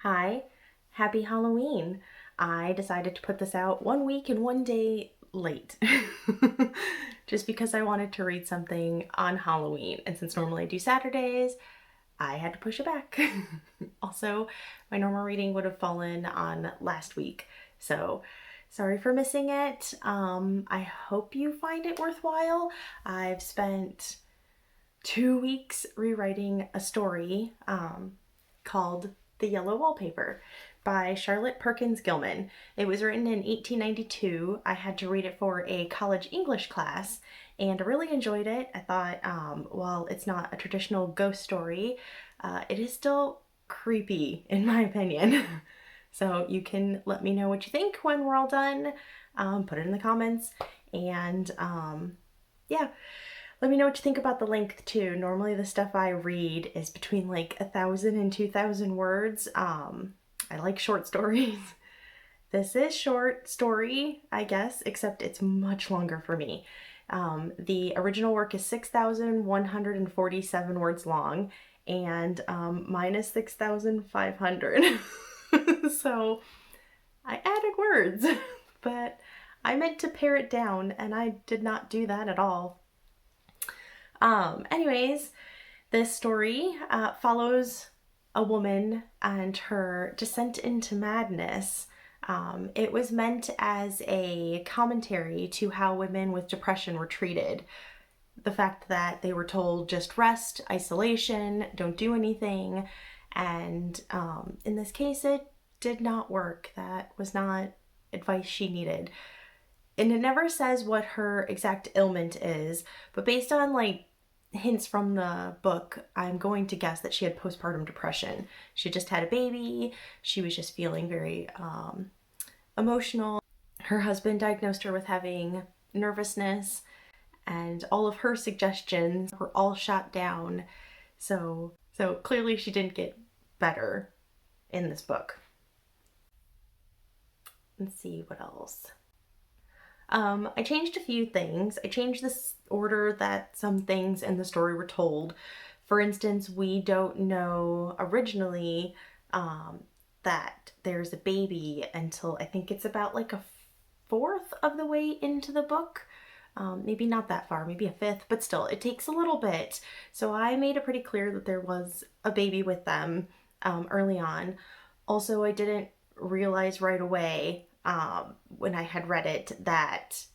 Hi, happy Halloween. I decided to put this out 1 week and 1 day late just because I wanted to read something on Halloween. And since normally I do Saturdays, I had to push it back. Also, my normal reading would have fallen on last week. So sorry for missing it. I hope you find it worthwhile. I've spent 2 weeks rewriting a story called The Yellow Wallpaper by Charlotte Perkins Gilman. It was written in 1892. I had to read it for a college English class and I really enjoyed it. I thought, while it's not a traditional ghost story, it is still creepy in my opinion. So you can let me know what you think when we're all done. Put it in the comments and yeah. Let me know what you think about the length too. Normally the stuff I read is between like 1,000 and 2,000 words. I like short stories. This is short story, I guess, except it's much longer for me. The original work is 6,147 words long and mine is 6,500. So I added words, but I meant to pare it down and I did not do that at all. Anyways, this story follows a woman and her descent into madness. It was meant as a commentary to how women with depression were treated. The fact that they were told just rest, isolation, don't do anything. And in this case, it did not work. That was not advice she needed. And it never says what her exact ailment is, but based on like hints from the book, I'm going to guess that she had postpartum depression. She just had a baby. She was just feeling very emotional. Her husband diagnosed her with having nervousness, and all of her suggestions were all shot down. So clearly she didn't get better in this book. Let's see what else. I changed a few things. I changed the order that some things in the story were told. For instance, we don't know originally that there's a baby until I think it's about like a fourth of the way into the book. Maybe not that far, maybe a fifth, but still, it takes a little bit. So I made it pretty clear that there was a baby with them early on. Also, I didn't realize right away when I had read it that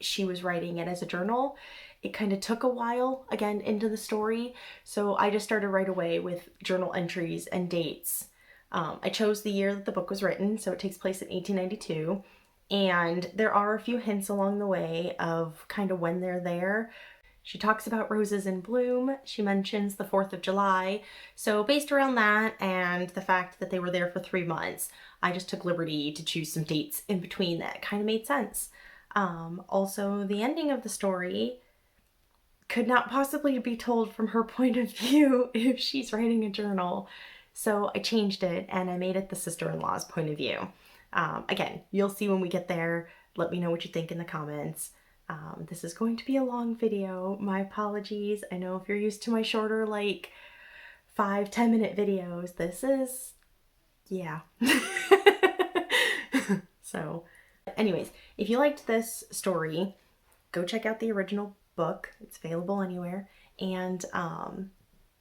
she was writing it as a journal. It kind of took a while again into the story, so I just started right away with journal entries and dates. I chose the year that the book was written, so it takes place in 1892, and there are a few hints along the way of kind of when they're there. She talks about roses in bloom. She mentions the 4th of July. So based around that and the fact that they were there for 3 months, I just took liberty to choose some dates in between that kind of made sense. Also, the ending of the story could not possibly be told from her point of view if she's writing a journal. So I changed it and I made it the sister-in-law's point of view. Again, you'll see when we get there. Let me know what you think in the comments. This is going to be a long video. My apologies. I know if you're used to my shorter, like 5-10 minute videos, this is, yeah. So anyways, if you liked this story, go check out the original book. It's available anywhere. And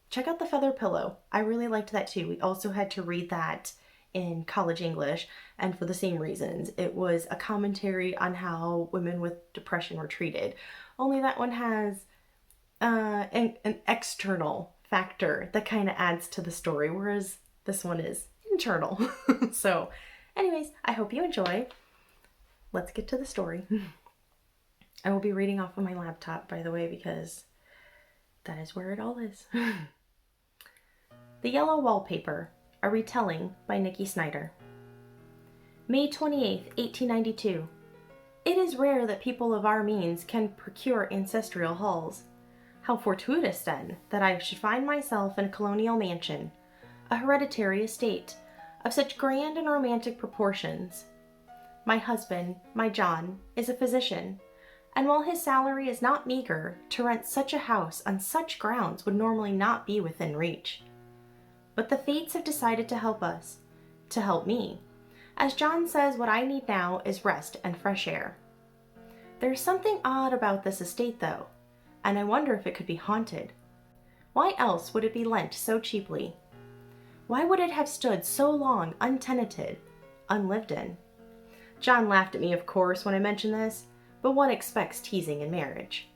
check out The Feather Pillow. I really liked that too. We also had to read that in college English, and for the same reasons. It was a commentary on how women with depression were treated. Only that one has an external factor that kind of adds to the story, whereas this one is internal. So anyways, I hope you enjoy. Let's get to the story. I will be reading off of my laptop, by the way, because that is where it all is. The Yellow Wallpaper, a retelling by Nicki Snyder. May 28th, 1892. It is rare that people of our means can procure ancestral halls. How fortuitous, then, that I should find myself in a colonial mansion, a hereditary estate, of such grand and romantic proportions. My husband, my John, is a physician, and while his salary is not meager, to rent such a house on such grounds would normally not be within reach. But the fates have decided to help us, to help me, as John says what I need now is rest and fresh air. There's something odd about this estate though, and I wonder if it could be haunted. Why else would it be lent so cheaply? Why would it have stood so long untenanted, unlived in? John laughed at me, of course, when I mentioned this, but one expects teasing in marriage.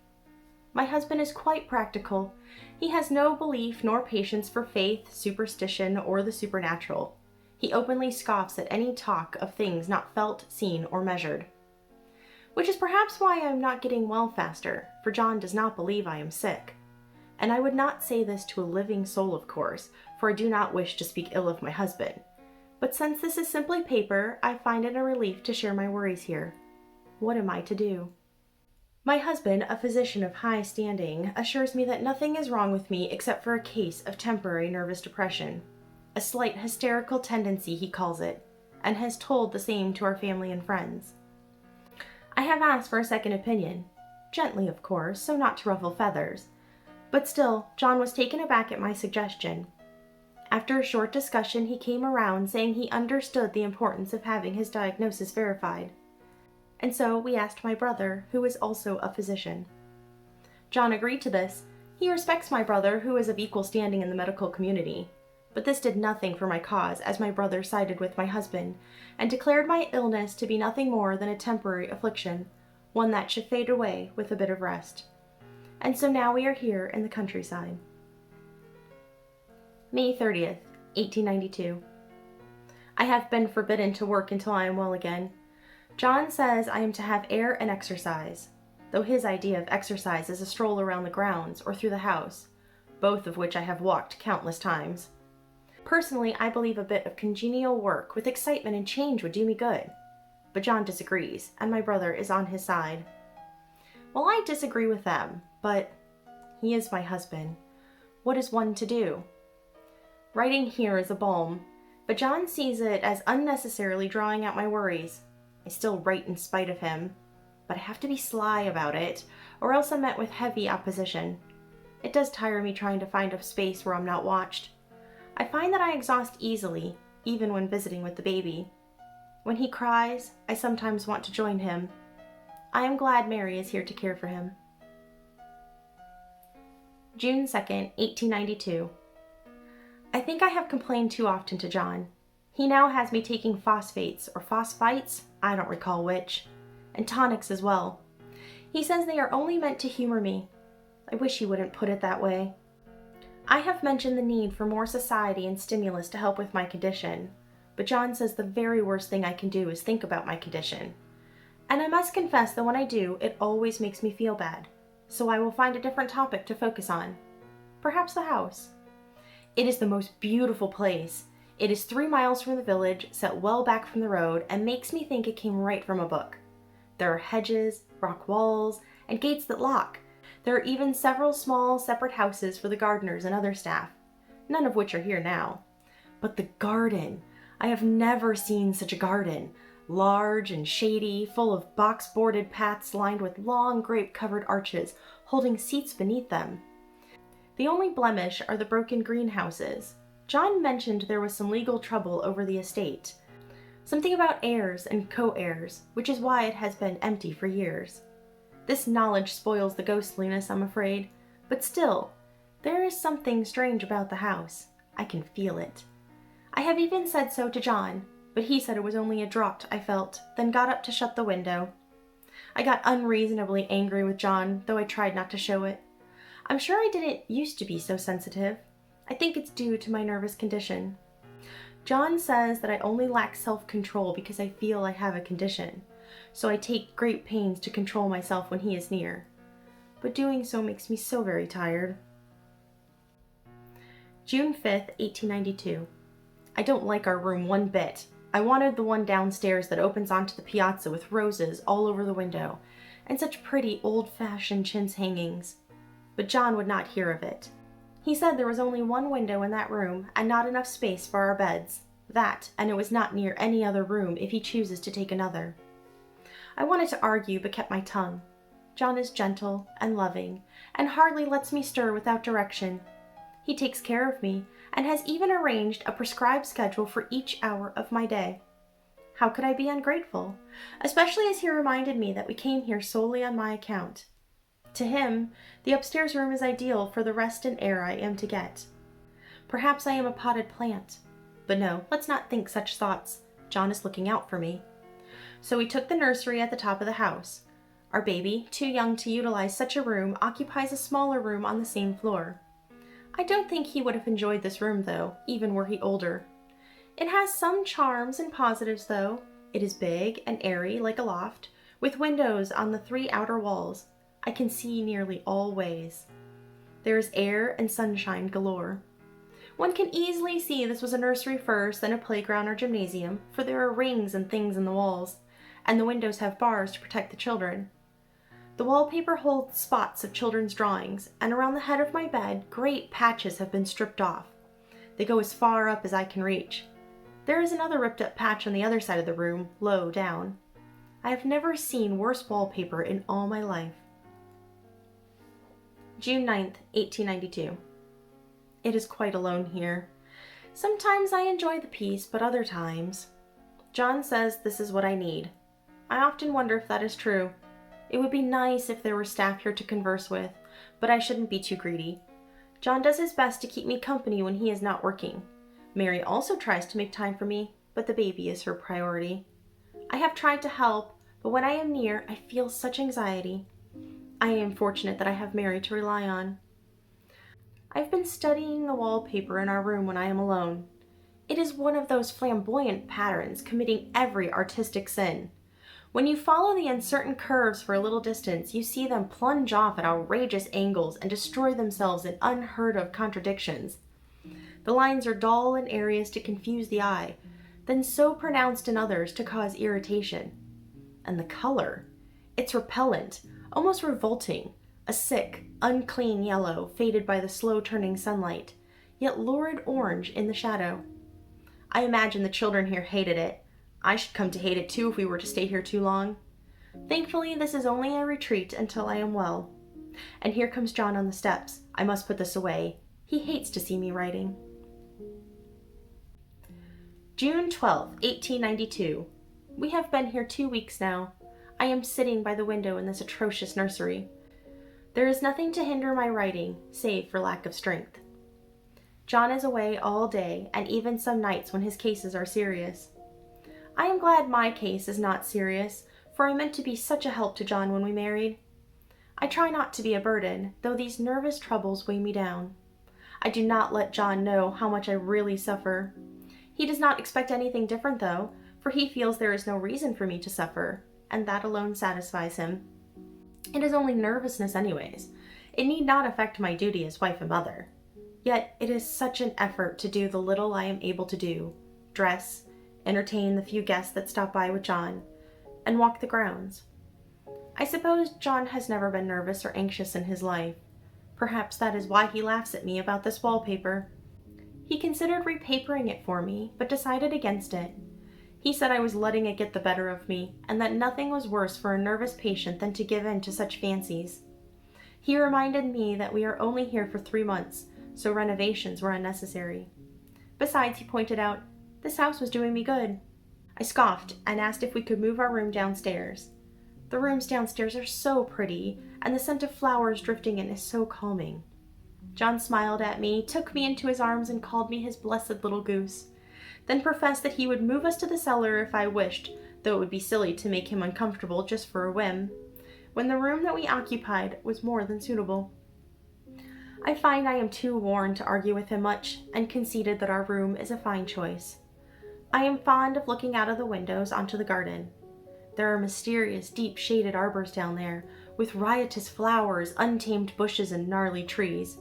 My husband is quite practical. He has no belief nor patience for faith, superstition, or the supernatural. He openly scoffs at any talk of things not felt, seen, or measured. Which is perhaps why I am not getting well faster, for John does not believe I am sick. And I would not say this to a living soul, of course, for I do not wish to speak ill of my husband. But since this is simply paper, I find it a relief to share my worries here. What am I to do? My husband, a physician of high standing, assures me that nothing is wrong with me except for a case of temporary nervous depression. A slight hysterical tendency, he calls it, and has told the same to our family and friends. I have asked for a second opinion, gently of course, so not to ruffle feathers, but still, John was taken aback at my suggestion. After a short discussion, he came around saying he understood the importance of having his diagnosis verified. And so we asked my brother, who is also a physician. John agreed to this. He respects my brother, who is of equal standing in the medical community. But this did nothing for my cause, as my brother sided with my husband, and declared my illness to be nothing more than a temporary affliction, one that should fade away with a bit of rest. And so now we are here in the countryside. May 30th, 1892. I have been forbidden to work until I am well again. John says I am to have air and exercise, though his idea of exercise is a stroll around the grounds or through the house, both of which I have walked countless times. Personally, I believe a bit of congenial work with excitement and change would do me good. But John disagrees, and my brother is on his side. Well, I disagree with them, but he is my husband. What is one to do? Writing here is a balm, but John sees it as unnecessarily drawing out my worries. I still write in spite of him, but I have to be sly about it, or else I'm met with heavy opposition. It does tire me trying to find a space where I'm not watched. I find that I exhaust easily, even when visiting with the baby. When he cries, I sometimes want to join him. I am glad Mary is here to care for him. June 2nd, 1892. I think I have complained too often to John. He now has me taking phosphates, or phosphites, I don't recall which, and tonics as well. He says they are only meant to humor me. I wish he wouldn't put it that way. I have mentioned the need for more society and stimulus to help with my condition, but John says the very worst thing I can do is think about my condition. And I must confess that when I do, it always makes me feel bad, so I will find a different topic to focus on. Perhaps the house. It is the most beautiful place. It is 3 miles from the village, set well back from the road, and makes me think it came right from a book. There are hedges, rock walls, and gates that lock. There are even several small, separate houses for the gardeners and other staff, none of which are here now. But the garden! I have never seen such a garden. Large and shady, full of box-boarded paths lined with long grape-covered arches, holding seats beneath them. The only blemish are the broken greenhouses. John mentioned there was some legal trouble over the estate. Something about heirs and co-heirs, which is why it has been empty for years. This knowledge spoils the ghostliness, I'm afraid, but still, there is something strange about the house. I can feel it. I have even said so to John, but he said it was only a draught I felt, then got up to shut the window. I got unreasonably angry with John, though I tried not to show it. I'm sure I didn't used to be so sensitive. I think it's due to my nervous condition. John says that I only lack self-control because I feel I have a condition, so I take great pains to control myself when he is near. But doing so makes me so very tired. June 5th, 1892. I don't like our room one bit. I wanted the one downstairs that opens onto the piazza with roses all over the window, and such pretty old-fashioned chintz hangings. But John would not hear of it. He said there was only one window in that room and not enough space for our beds. That, and it was not near any other room if he chooses to take another. I wanted to argue but kept my tongue. John is gentle and loving and hardly lets me stir without direction. He takes care of me and has even arranged a prescribed schedule for each hour of my day. How could I be ungrateful? Especially as he reminded me that we came here solely on my account. To him, the upstairs room is ideal for the rest and air I am to get. Perhaps I am a potted plant. But no, let's not think such thoughts. John is looking out for me. So we took the nursery at the top of the house. Our baby, too young to utilize such a room, occupies a smaller room on the same floor. I don't think he would have enjoyed this room, though, even were he older. It has some charms and positives, though. It is big and airy like a loft, with windows on the 3 outer walls. I can see nearly all ways. There is air and sunshine galore. One can easily see this was a nursery first, then a playground or gymnasium, for there are rings and things in the walls, and the windows have bars to protect the children. The wallpaper holds spots of children's drawings, and around the head of my bed, great patches have been stripped off. They go as far up as I can reach. There is another ripped up patch on the other side of the room, low down. I have never seen worse wallpaper in all my life. June 9th, 1892. It is quite alone here. Sometimes I enjoy the peace, but other times. John says this is what I need. I often wonder if that is true. It would be nice if there were staff here to converse with, but I shouldn't be too greedy. John does his best to keep me company when he is not working. Mary also tries to make time for me, but the baby is her priority. I have tried to help, but when I am near, I feel such anxiety. I am fortunate that I have Mary to rely on. I've been studying the wallpaper in our room when I am alone. It is one of those flamboyant patterns committing every artistic sin. When you follow the uncertain curves for a little distance, you see them plunge off at outrageous angles and destroy themselves in unheard of contradictions. The lines are dull in areas to confuse the eye, then so pronounced in others to cause irritation. And the color, it's repellent, almost revolting, a sick, unclean yellow faded by the slow-turning sunlight, yet lurid orange in the shadow. I imagine the children here hated it. I should come to hate it too if we were to stay here too long. Thankfully, this is only a retreat until I am well. And here comes John on the steps. I must put this away. He hates to see me writing. June 12th, 1892. We have been here 2 weeks now. I am sitting by the window in this atrocious nursery. There is nothing to hinder my writing, save for lack of strength. John is away all day, and even some nights when his cases are serious. I am glad my case is not serious, for I meant to be such a help to John when we married. I try not to be a burden, though these nervous troubles weigh me down. I do not let John know how much I really suffer. He does not expect anything different, though, for he feels there is no reason for me to suffer, and that alone satisfies him. It is only nervousness anyways. It need not affect my duty as wife and mother. Yet it is such an effort to do the little I am able to do, dress, entertain the few guests that stop by with John, and walk the grounds. I suppose John has never been nervous or anxious in his life. Perhaps that is why he laughs at me about this wallpaper. He considered repapering it for me, but decided against it. He said I was letting it get the better of me, and that nothing was worse for a nervous patient than to give in to such fancies. He reminded me that we are only here for 3 months, so renovations were unnecessary. Besides, he pointed out, this house was doing me good. I scoffed and asked if we could move our room downstairs. The rooms downstairs are so pretty, and the scent of flowers drifting in is so calming. John smiled at me, took me into his arms, and called me his blessed little goose, then professed that he would move us to the cellar if I wished, though it would be silly to make him uncomfortable just for a whim, when the room that we occupied was more than suitable. I find I am too worn to argue with him much, and conceded that our room is a fine choice. I am fond of looking out of the windows onto the garden. There are mysterious, deep-shaded arbors down there, with riotous flowers, untamed bushes, and gnarly trees.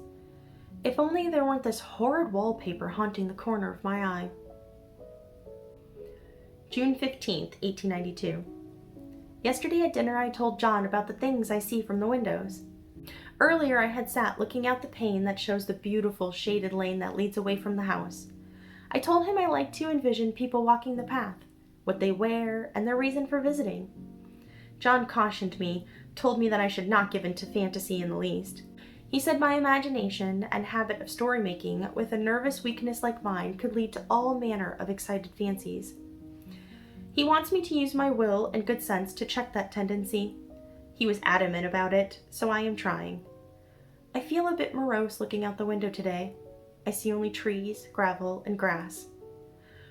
If only there weren't this horrid wallpaper haunting the corner of my eye. June 15th, 1892. Yesterday at dinner I told John about the things I see from the windows. Earlier I had sat looking out the pane that shows the beautiful shaded lane that leads away from the house. I told him I like to envision people walking the path, what they wear, and their reason for visiting. John cautioned me, told me that I should not give in to fantasy in the least. He said my imagination and habit of story making with a nervous weakness like mine could lead to all manner of excited fancies. He wants me to use my will and good sense to check that tendency. He was adamant about it, so I am trying. I feel a bit morose looking out the window today. I see only trees, gravel, and grass.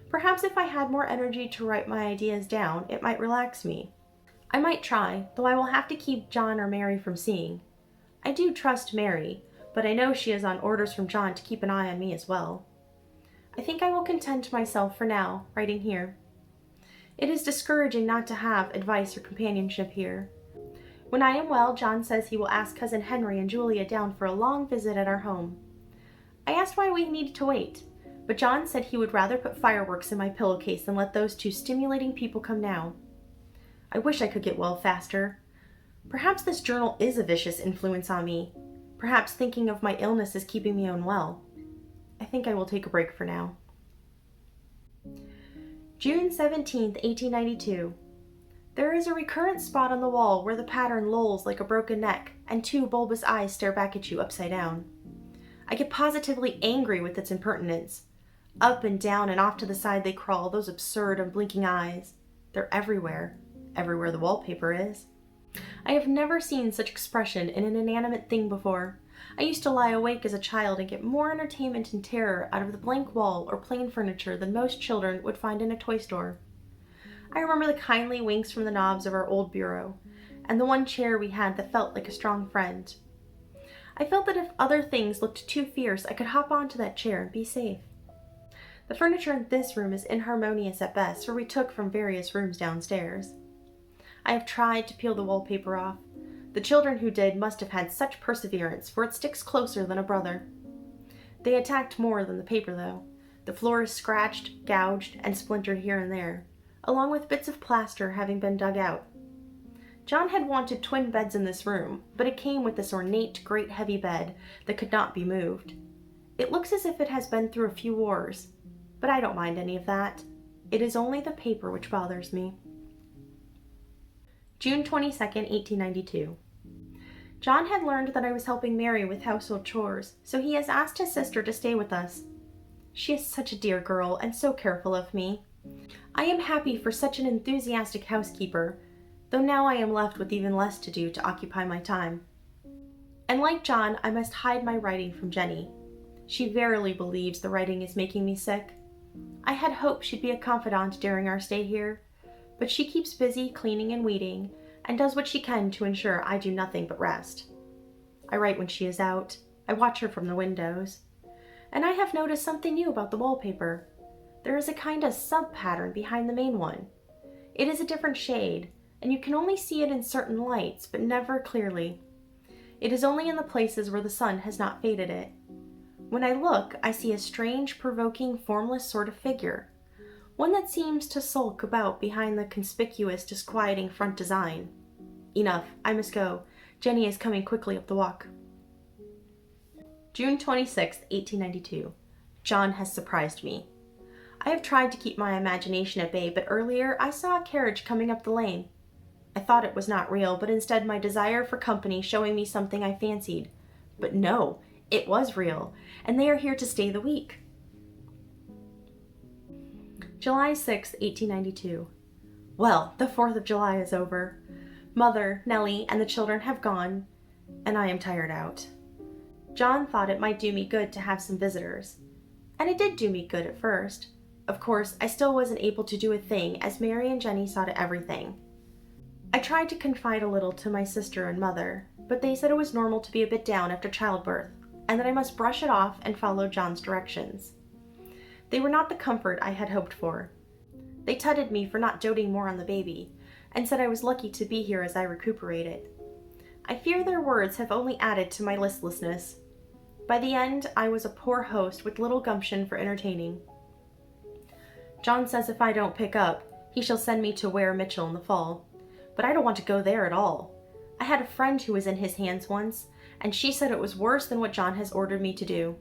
Perhaps if I had more energy to write my ideas down, it might relax me. I might try, though I will have to keep John or Mary from seeing. I do trust Mary, but I know she is on orders from John to keep an eye on me as well. I think I will content myself for now, writing here. It is discouraging not to have advice or companionship here. When I am well, John says he will ask Cousin Henry and Julia down for a long visit at our home. I asked why we needed to wait, but John said he would rather put fireworks in my pillowcase than let those two stimulating people come now. I wish I could get well faster. Perhaps this journal is a vicious influence on me. Perhaps thinking of my illness is keeping me unwell. I think I will take a break for now. June 17th, 1892. There is a recurrent spot on the wall where the pattern lolls like a broken neck and two bulbous eyes stare back at you upside down. I get positively angry with its impertinence. Up and down and off to the side they crawl, those absurd unblinking eyes. They're everywhere the wallpaper is. I have never seen such expression in an inanimate thing before. I used to lie awake as a child and get more entertainment and terror out of the blank wall or plain furniture than most children would find in a toy store. I remember the kindly winks from the knobs of our old bureau, and the one chair we had that felt like a strong friend. I felt that if other things looked too fierce, I could hop onto that chair and be safe. The furniture in this room is inharmonious at best, for we took from various rooms downstairs. I have tried to peel the wallpaper off. The children who did must have had such perseverance, for it sticks closer than a brother. They attacked more than the paper, though. The floor is scratched, gouged, and splintered here and there, along with bits of plaster having been dug out. John had wanted twin beds in this room, but it came with this ornate, great heavy bed that could not be moved. It looks as if it has been through a few wars, but I don't mind any of that. It is only the paper which bothers me. June 22nd, 1892. John had learned that I was helping Mary with household chores, so he has asked his sister to stay with us. She is such a dear girl and so careful of me. I am happy for such an enthusiastic housekeeper, though now I am left with even less to do to occupy my time. And like John, I must hide my writing from Jenny. She verily believes the writing is making me sick. I had hoped she'd be a confidant during our stay here, but she keeps busy cleaning and weeding, and does what she can to ensure I do nothing but rest. I write when she is out. I watch her from the windows. And I have noticed something new about the wallpaper. There is a kind of sub-pattern behind the main one. It is a different shade, and you can only see it in certain lights, but never clearly. It is only in the places where the sun has not faded it. When I look, I see a strange, provoking, formless sort of figure. One that seems to sulk about behind the conspicuous, disquieting front design. Enough, I must go. Jenny is coming quickly up the walk. June 26th, 1892. John has surprised me. I have tried to keep my imagination at bay, but earlier I saw a carriage coming up the lane. I thought it was not real, but instead my desire for company showing me something I fancied. But no, it was real, and they are here to stay the week. July 6, 1892. Well, the 4th of July is over. Mother, Nellie, and the children have gone, and I am tired out. John thought it might do me good to have some visitors. And it did do me good at first. Of course, I still wasn't able to do a thing, as Mary and Jenny saw to everything. I tried to confide a little to my sister and mother, but they said it was normal to be a bit down after childbirth, and that I must brush it off and follow John's directions. They were not the comfort I had hoped for. They tutted me for not doting more on the baby, and said I was lucky to be here as I recuperated. I fear their words have only added to my listlessness. By the end, I was a poor host with little gumption for entertaining. John says if I don't pick up, he shall send me to Ware Mitchell in the fall, but I don't want to go there at all. I had a friend who was in his hands once, and she said it was worse than what John has ordered me to do.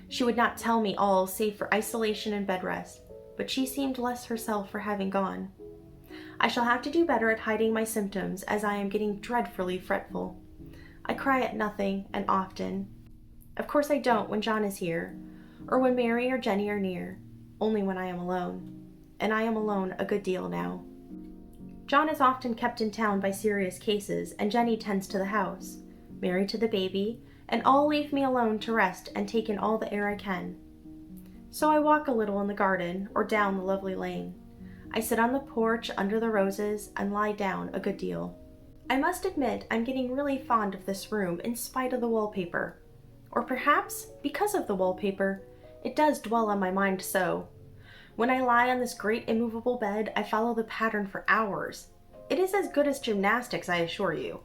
She would not tell me all save for isolation and bed rest, but she seemed less herself for having gone. I shall have to do better at hiding my symptoms, as I am getting dreadfully fretful. I cry at nothing and often. Of course I don't when John is here, or when Mary or Jenny are near, only when I am alone. And I am alone a good deal now. John is often kept in town by serious cases, and Jenny tends to the house, Mary to the baby, and all leave me alone to rest and take in all the air I can. So I walk a little in the garden or down the lovely lane. I sit on the porch under the roses and lie down a good deal. I must admit I'm getting really fond of this room in spite of the wallpaper. Or perhaps, because of the wallpaper, it does dwell on my mind so. When I lie on this great immovable bed, I follow the pattern for hours. It is as good as gymnastics, I assure you.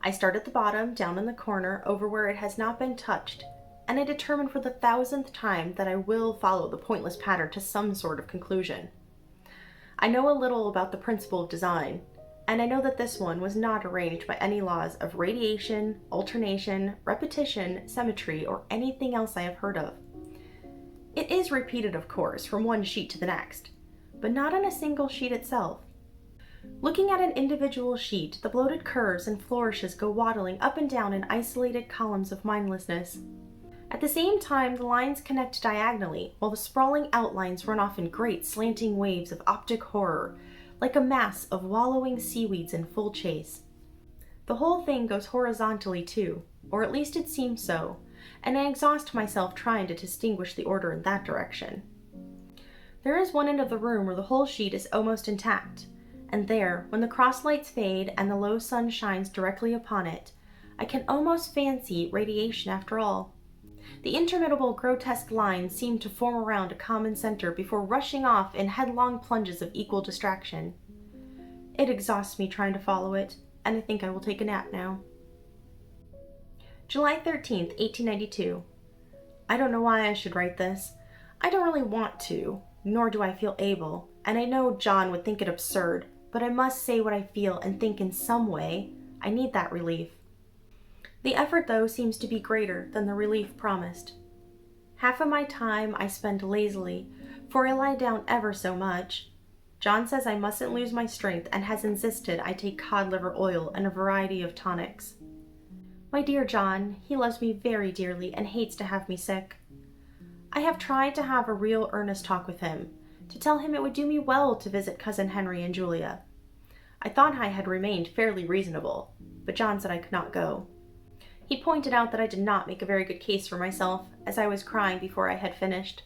I start at the bottom, down in the corner, over where it has not been touched, and I determine for the 1000th time that I will follow the pointless pattern to some sort of conclusion. I know a little about the principle of design, and I know that this one was not arranged by any laws of radiation, alternation, repetition, symmetry, or anything else I have heard of. It is repeated, of course, from one sheet to the next, but not on a single sheet itself. Looking at an individual sheet, the bloated curves and flourishes go waddling up and down in isolated columns of mindlessness. At the same time, the lines connect diagonally, while the sprawling outlines run off in great slanting waves of optic horror, like a mass of wallowing seaweeds in full chase. The whole thing goes horizontally too, or at least it seems so, and I exhaust myself trying to distinguish the order in that direction. There is one end of the room where the whole sheet is almost intact, and there, when the cross lights fade and the low sun shines directly upon it, I can almost fancy radiation after all. The interminable grotesque lines seem to form around a common center before rushing off in headlong plunges of equal distraction. It exhausts me trying to follow it, and I think I will take a nap now. July 13th, 1892. I don't know why I should write this. I don't really want to, nor do I feel able, and I know John would think it absurd, but I must say what I feel and think in some way. I need that relief. The effort, though, seems to be greater than the relief promised. Half of my time I spend lazily, for I lie down ever so much. John says I mustn't lose my strength and has insisted I take cod liver oil and a variety of tonics. My dear John, he loves me very dearly and hates to have me sick. I have tried to have a real earnest talk with him, to tell him it would do me well to visit Cousin Henry and Julia. I thought I had remained fairly reasonable, but John said I could not go. He pointed out that I did not make a very good case for myself, as I was crying before I had finished.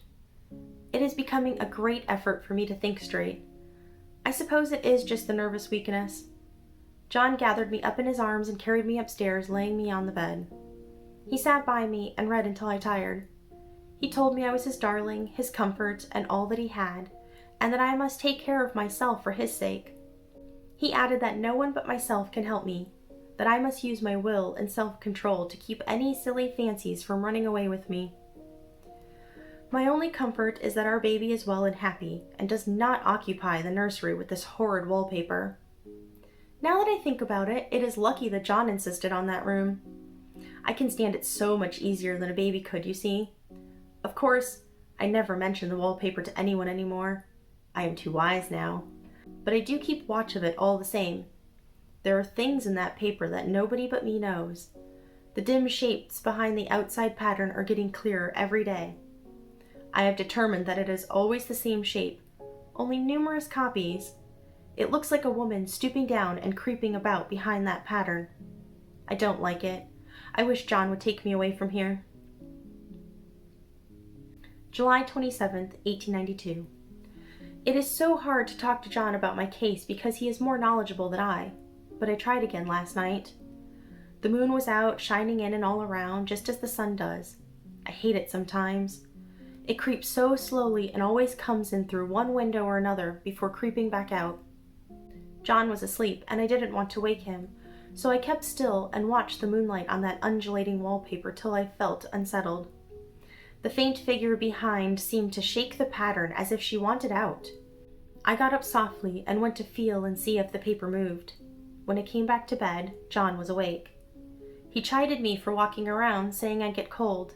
It is becoming a great effort for me to think straight. I suppose it is just the nervous weakness. John gathered me up in his arms and carried me upstairs, laying me on the bed. He sat by me and read until I tired. He told me I was his darling, his comfort, and all that he had, and that I must take care of myself for his sake. He added that no one but myself can help me, that I must use my will and self-control to keep any silly fancies from running away with me. My only comfort is that our baby is well and happy, and does not occupy the nursery with this horrid wallpaper. Now that I think about it, it is lucky that John insisted on that room. I can stand it so much easier than a baby could, you see. Of course, I never mention the wallpaper to anyone anymore. I am too wise now. But I do keep watch of it all the same. There are things in that paper that nobody but me knows. The dim shapes behind the outside pattern are getting clearer every day. I have determined that it is always the same shape, only numerous copies. It looks like a woman stooping down and creeping about behind that pattern. I don't like it. I wish John would take me away from here. July 27th, 1892. It is so hard to talk to John about my case because he is more knowledgeable than I, but I tried again last night. The moon was out, shining in and all around, just as the sun does. I hate it sometimes. It creeps so slowly and always comes in through one window or another before creeping back out. John was asleep, and I didn't want to wake him, so I kept still and watched the moonlight on that undulating wallpaper till I felt unsettled. The faint figure behind seemed to shake the pattern as if she wanted out. I got up softly and went to feel and see if the paper moved. When I came back to bed, John was awake. He chided me for walking around, saying I'd get cold.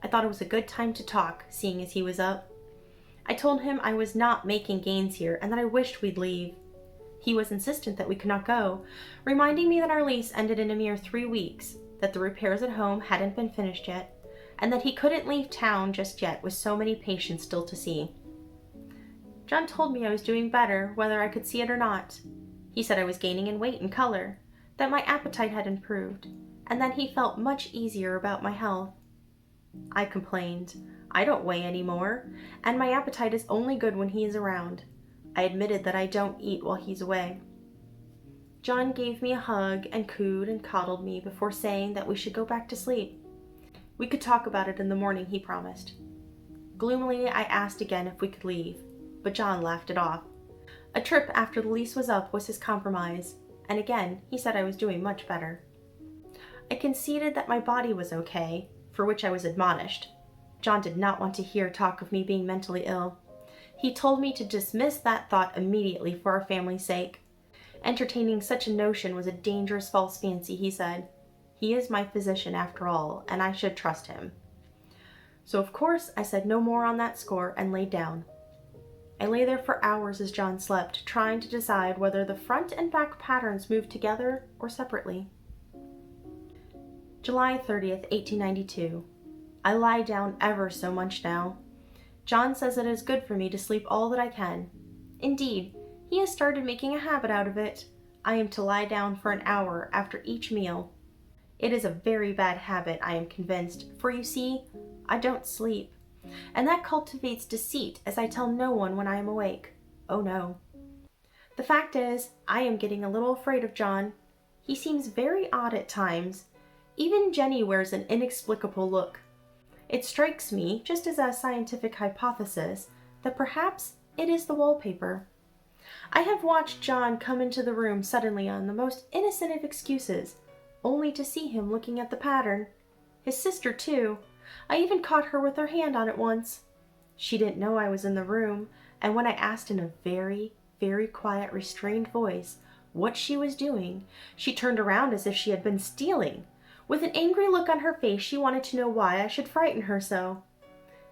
I thought it was a good time to talk, seeing as he was up. I told him I was not making gains here and that I wished we'd leave. He was insistent that we could not go, reminding me that our lease ended in a mere 3 weeks, that the repairs at home hadn't been finished yet, and that he couldn't leave town just yet with so many patients still to see. John told me I was doing better, whether I could see it or not. He said I was gaining in weight and color, that my appetite had improved, and that he felt much easier about my health. I complained. I don't weigh anymore, and my appetite is only good when he is around. I admitted that I don't eat while he's away. John gave me a hug and cooed and coddled me before saying that we should go back to sleep. We could talk about it in the morning, he promised. Gloomily, I asked again if we could leave, but John laughed it off. A trip after the lease was up was his compromise, and again he said I was doing much better. I conceded that my body was okay, for which I was admonished. John did not want to hear talk of me being mentally ill. He told me to dismiss that thought immediately for our family's sake. Entertaining such a notion was a dangerous false fancy, he said. He is my physician after all, and I should trust him. So of course I said no more on that score and laid down. I lay there for hours as John slept, trying to decide whether the front and back patterns moved together or separately. July 30th, 1892. I lie down ever so much now. John says it is good for me to sleep all that I can. Indeed, he has started making a habit out of it. I am to lie down for an hour after each meal. It is a very bad habit, I am convinced, for you see, I don't sleep. And that cultivates deceit, as I tell no one when I am awake. Oh no. The fact is, I am getting a little afraid of John. He seems very odd at times. Even Jenny wears an inexplicable look. It strikes me, just as a scientific hypothesis, that perhaps it is the wallpaper. I have watched John come into the room suddenly on the most innocent of excuses, only to see him looking at the pattern. His sister, too. I even caught her with her hand on it once. She didn't know I was in the room, and when I asked in a very, very quiet, restrained voice what she was doing, she turned around as if she had been stealing. With an angry look on her face, she wanted to know why I should frighten her so.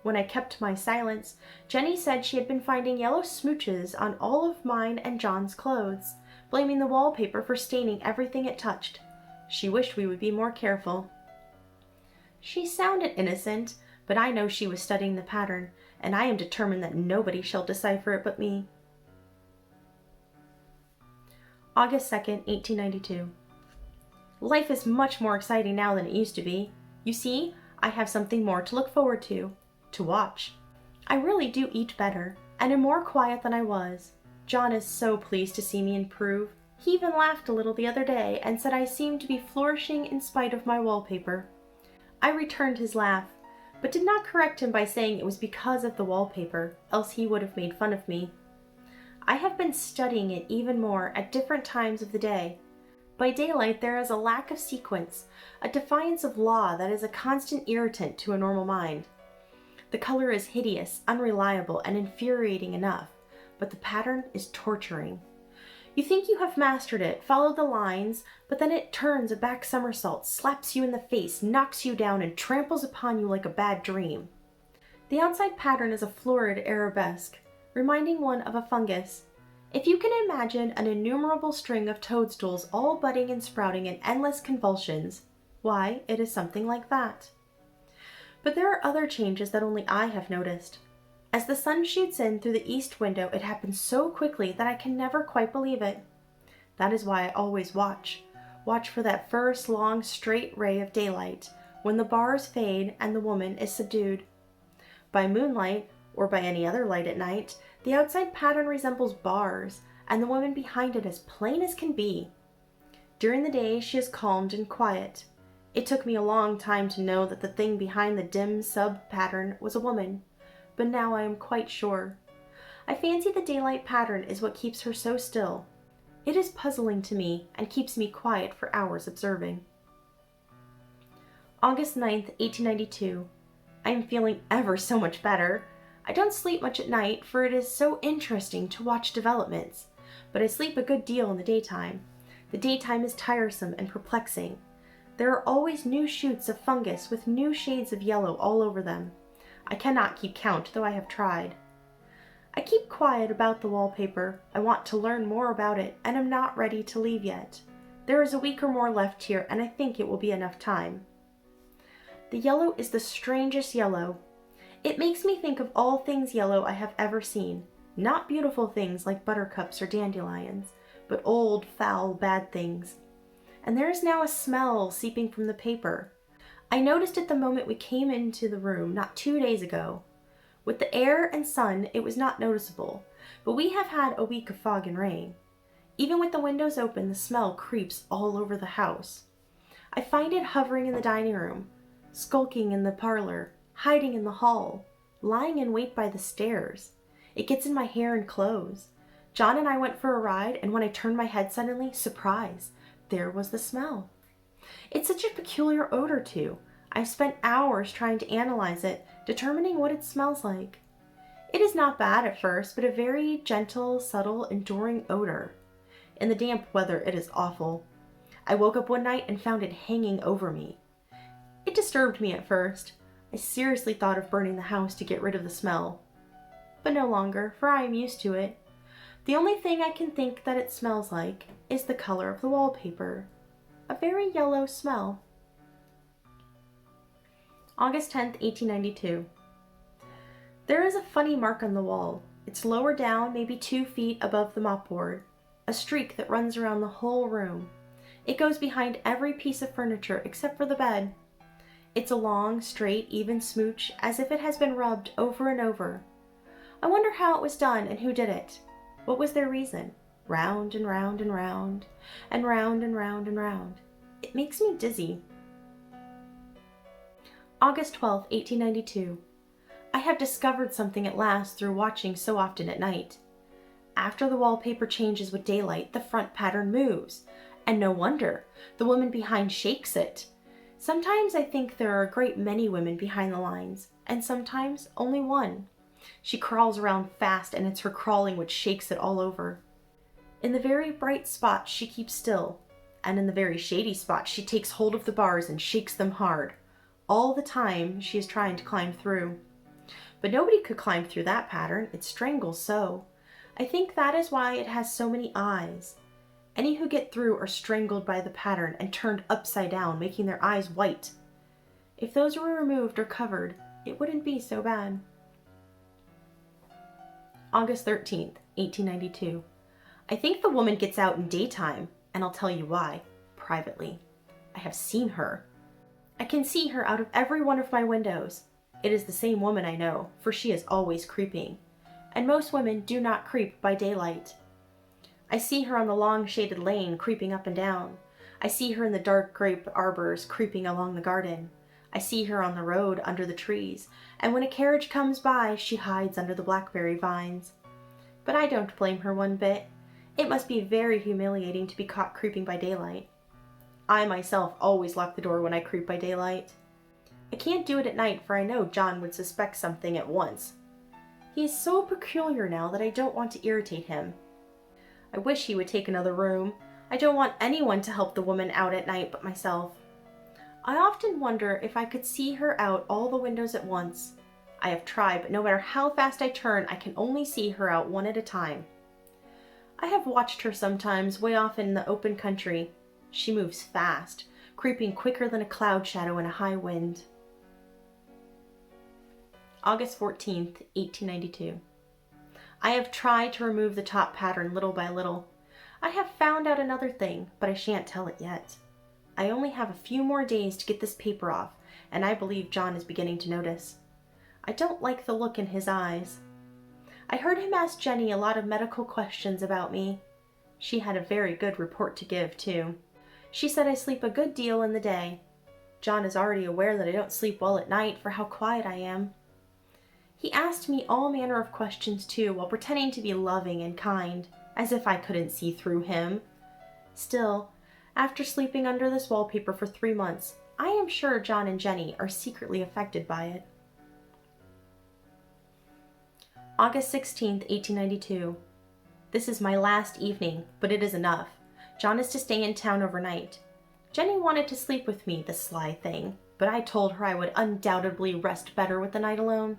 When I kept my silence, Jenny said she had been finding yellow smooches on all of mine and John's clothes, blaming the wallpaper for staining everything it touched. She wished we would be more careful. She sounded innocent, but I know she was studying the pattern, and I am determined that nobody shall decipher it but me. August 2nd, 1892. Life is much more exciting now than it used to be. You see, I have something more to look forward to watch. I really do eat better, and am more quiet than I was. John is so pleased to see me improve. He even laughed a little the other day and said I seemed to be flourishing in spite of my wallpaper. I returned his laugh, but did not correct him by saying it was because of the wallpaper, else he would have made fun of me. I have been studying it even more at different times of the day. By daylight there is a lack of sequence, a defiance of law that is a constant irritant to a normal mind. The color is hideous, unreliable, and infuriating enough, but the pattern is torturing. You think you have mastered it, follow the lines, but then it turns a back somersault, slaps you in the face, knocks you down, and tramples upon you like a bad dream. The outside pattern is a florid arabesque, reminding one of a fungus. If you can imagine an innumerable string of toadstools all budding and sprouting in endless convulsions, why, it is something like that. But there are other changes that only I have noticed. As the sun shoots in through the east window, it happens so quickly that I can never quite believe it. That is why I always watch for that first long straight ray of daylight, when the bars fade and the woman is subdued. By moonlight, or by any other light at night, the outside pattern resembles bars, and the woman behind it as plain as can be. During the day she is calmed and quiet. It took me a long time to know that the thing behind the dim sub-pattern was a woman, but now I am quite sure. I fancy the daylight pattern is what keeps her so still. It is puzzling to me and keeps me quiet for hours observing. August 9th, 1892. I am feeling ever so much better. I don't sleep much at night, for it is so interesting to watch developments, but I sleep a good deal in the daytime. The daytime is tiresome and perplexing. There are always new shoots of fungus with new shades of yellow all over them. I cannot keep count, though I have tried. I keep quiet about the wallpaper. I want to learn more about it, and I'm not ready to leave yet. There is a week or more left here, and I think it will be enough time. The yellow is the strangest yellow. It makes me think of all things yellow I have ever seen. Not beautiful things like buttercups or dandelions, but old, foul, bad things. And there is now a smell seeping from the paper. I noticed it the moment we came into the room not 2 days ago. With the air and sun, it was not noticeable, but we have had a week of fog and rain. Even with the windows open, the smell creeps all over the house. I find it hovering in the dining room, skulking in the parlor, hiding in the hall, lying in wait by the stairs. It gets in my hair and clothes. John and I went for a ride, and when I turned my head suddenly, surprise, there was the smell. It's such a peculiar odor too. I've spent hours trying to analyze it, determining what it smells like. It is not bad at first, but a very gentle, subtle, enduring odor. In the damp weather, it is awful. I woke up one night and found it hanging over me. It disturbed me at first. I seriously thought of burning the house to get rid of the smell. But no longer, for I am used to it. The only thing I can think that it smells like is the color of the wallpaper. A very yellow smell. August 10th, 1892. There is a funny mark on the wall. It's lower down, maybe 2 feet above the mopboard. A streak that runs around the whole room. It goes behind every piece of furniture except for the bed. It's a long, straight, even smooch, as if it has been rubbed over and over. I wonder how it was done and who did it. What was their reason? Round and round and round, and round and round and round. It makes me dizzy. August 12th, 1892. I have discovered something at last through watching so often at night. After the wallpaper changes with daylight, the front pattern moves. And no wonder. The woman behind shakes it. Sometimes I think there are a great many women behind the lines, and sometimes only one. She crawls around fast, and it's her crawling which shakes it all over. In the very bright spots she keeps still, and in the very shady spots she takes hold of the bars and shakes them hard. All the time she is trying to climb through. But nobody could climb through that pattern, it strangles so. I think that is why it has so many eyes. Any who get through are strangled by the pattern and turned upside down, making their eyes white. If those were removed or covered, it wouldn't be so bad. August 13th, 1892. I think the woman gets out in daytime, and I'll tell you why, privately. I have seen her. I can see her out of every one of my windows. It is the same woman I know, for she is always creeping. And most women do not creep by daylight. I see her on the long shaded lane creeping up and down. I see her in the dark grape arbors creeping along the garden. I see her on the road under the trees, and when a carriage comes by, she hides under the blackberry vines. But I don't blame her one bit. It must be very humiliating to be caught creeping by daylight. I myself always lock the door when I creep by daylight. I can't do it at night, for I know John would suspect something at once. He is so peculiar now that I don't want to irritate him. I wish he would take another room. I don't want anyone to help the woman out at night but myself. I often wonder if I could see her out all the windows at once. I have tried, but no matter how fast I turn, I can only see her out one at a time. I have watched her sometimes way off in the open country. She moves fast, creeping quicker than a cloud shadow in a high wind. August 14th, 1892. I have tried to remove the top pattern little by little. I have found out another thing, but I shan't tell it yet. I only have a few more days to get this paper off, and I believe John is beginning to notice. I don't like the look in his eyes. I heard him ask Jenny a lot of medical questions about me. She had a very good report to give, too. She said I sleep a good deal in the day. John is already aware that I don't sleep well at night for how quiet I am. He asked me all manner of questions, too, while pretending to be loving and kind, as if I couldn't see through him. Still, after sleeping under this wallpaper for 3 months, I am sure John and Jenny are secretly affected by it. August 16th, 1892. This is my last evening, but it is enough. John is to stay in town overnight. Jenny wanted to sleep with me, the sly thing, but I told her I would undoubtedly rest better with the night alone.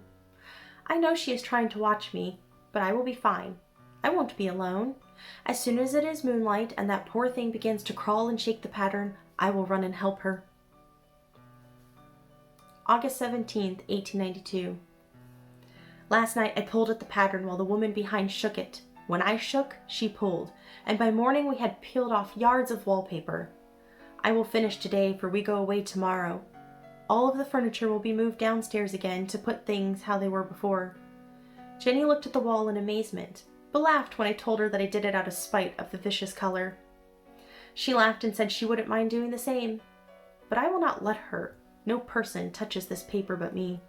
I know she is trying to watch me. but I will be fine. I won't be alone. As soon as it is moonlight and that poor thing begins to crawl and shake the pattern, I will run and help her. August 17th, 1892. Last night I pulled at the pattern while the woman behind shook it. When I shook, she pulled, and by morning we had peeled off yards of wallpaper. I will finish today, for we go away tomorrow. All of the furniture will be moved downstairs again to put things how they were before. Jenny looked at the wall in amazement, but laughed when I told her that I did it out of spite of the vicious color. She laughed and said she wouldn't mind doing the same, but I will not let her. No person touches this paper but me.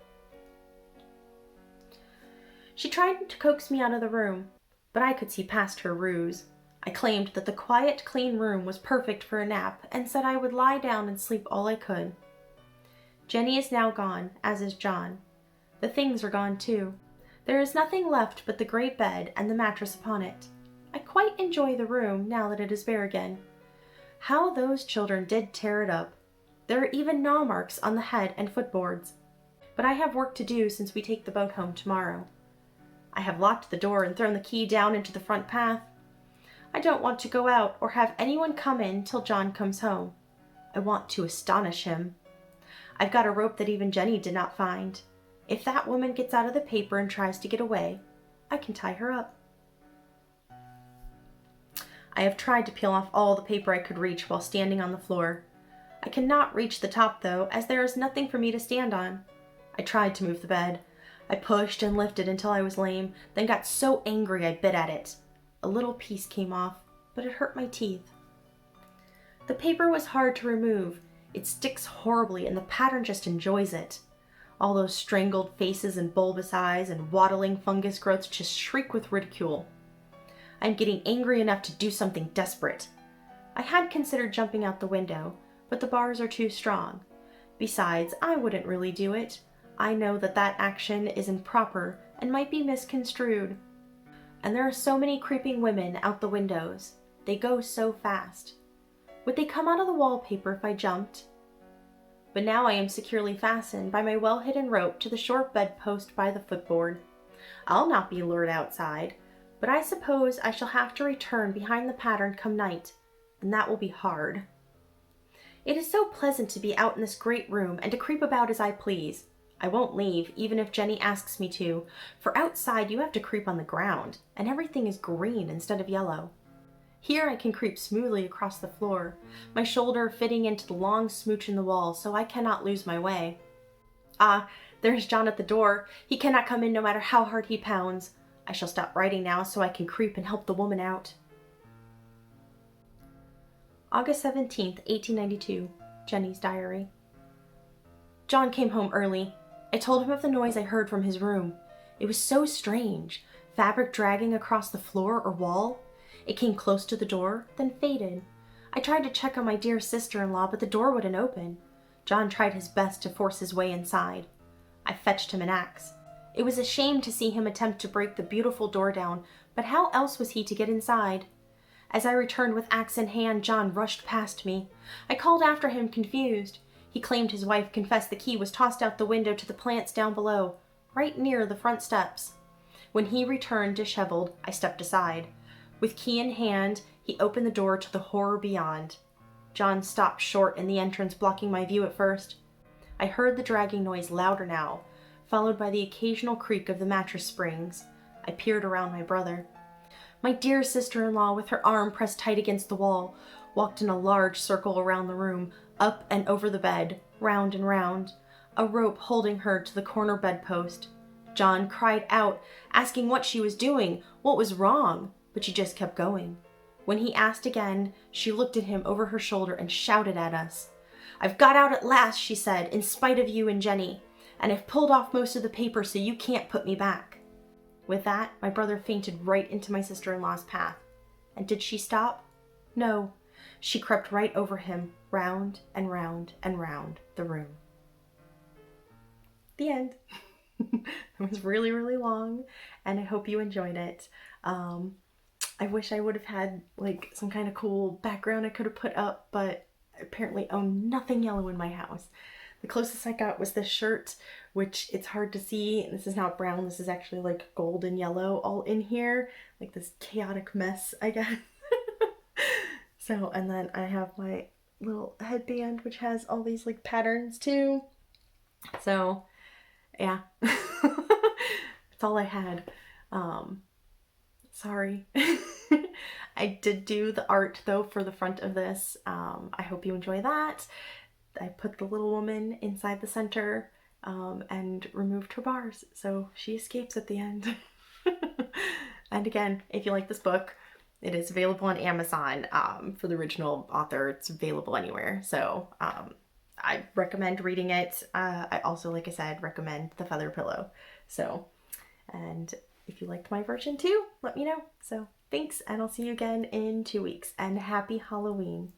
She tried to coax me out of the room, but I could see past her ruse. I claimed that the quiet, clean room was perfect for a nap and said I would lie down and sleep all I could. Jenny is now gone, as is John. The things are gone too. There is nothing left but the great bed and the mattress upon it. I quite enjoy the room now that it is bare again. How those children did tear it up. There are even gnaw marks on the head and footboards. But I have work to do since we take the boat home tomorrow. I have locked the door and thrown the key down into the front path. I don't want to go out or have anyone come in till John comes home. I want to astonish him. I've got a rope that even Jenny did not find. If that woman gets out of the paper and tries to get away, I can tie her up. I have tried to peel off all the paper I could reach while standing on the floor. I cannot reach the top though, as there is nothing for me to stand on. I tried to move the bed. I pushed and lifted until I was lame, then got so angry I bit at it. A little piece came off, but it hurt my teeth. The paper was hard to remove. It sticks horribly and the pattern just enjoys it. All those strangled faces and bulbous eyes and waddling fungus growths just shriek with ridicule. I'm getting angry enough to do something desperate. I had considered jumping out the window, but the bars are too strong. Besides, I wouldn't really do it. I know that that action is improper and might be misconstrued. And there are so many creeping women out the windows. They go so fast. Would they come out of the wallpaper if I jumped? But now I am securely fastened by my well-hidden rope to the short bedpost by the footboard. I'll not be lured outside, but I suppose I shall have to return behind the pattern come night, and that will be hard. It is so pleasant to be out in this great room and to creep about as I please. I won't leave, even if Jenny asks me to, for outside you have to creep on the ground, and everything is green instead of yellow. Here I can creep smoothly across the floor, my shoulder fitting into the long smooch in the wall so I cannot lose my way. Ah, there's John at the door. He cannot come in no matter how hard he pounds. I shall stop writing now so I can creep and help the woman out. August 17th, 1892. Jenny's diary. John came home early. I told him of the noise I heard from his room. It was so strange. Fabric dragging across the floor or wall. It came close to the door, then faded. I tried to check on my dear sister-in-law, but the door wouldn't open. John tried his best to force his way inside. I fetched him an axe. It was a shame to see him attempt to break the beautiful door down, but how else was he to get inside? As I returned with axe in hand, John rushed past me. I called after him, confused. He claimed his wife confessed the key was tossed out the window to the plants down below, right near the front steps. When he returned disheveled, I stepped aside. With key in hand, he opened the door to the horror beyond. John stopped short in the entrance, blocking my view at first. I heard the dragging noise louder now, followed by the occasional creak of the mattress springs. I peered around my brother. My dear sister-in-law, with her arm pressed tight against the wall, walked in a large circle around the room, up and over the bed, round and round, a rope holding her to the corner bedpost. John cried out, asking what she was doing, what was wrong, but she just kept going. When he asked again, she looked at him over her shoulder and shouted at us. "I've got out at last," she said, "in spite of you and Jenny, and I've pulled off most of the paper so you can't put me back." With that, my brother fainted right into my sister-in-law's path. And did she stop? No. She crept right over him, round and round and round the room. The end. It was really, really long, and I hope you enjoyed it. I wish I would have had like some kind of cool background I could have put up, but I apparently own nothing yellow in my house. The closest I got was this shirt, which it's hard to see. This is not brown. This is actually like gold and yellow all in here. Like this chaotic mess, I guess. So, and then I have my little headband, which has all these like patterns too. So, yeah. That's all I had. Sorry. I did do the art though for the front of this. I hope you enjoy that. I put the little woman inside the center and removed her bars, so she escapes at the end. And again, if you like this book, it is available on Amazon. For the original author, it's available anywhere. So I recommend reading it. I also, like I said, recommend The Feather Pillow. So, and if you liked my version too, let me know. So thanks, and I'll see you again in 2 weeks. And happy Halloween.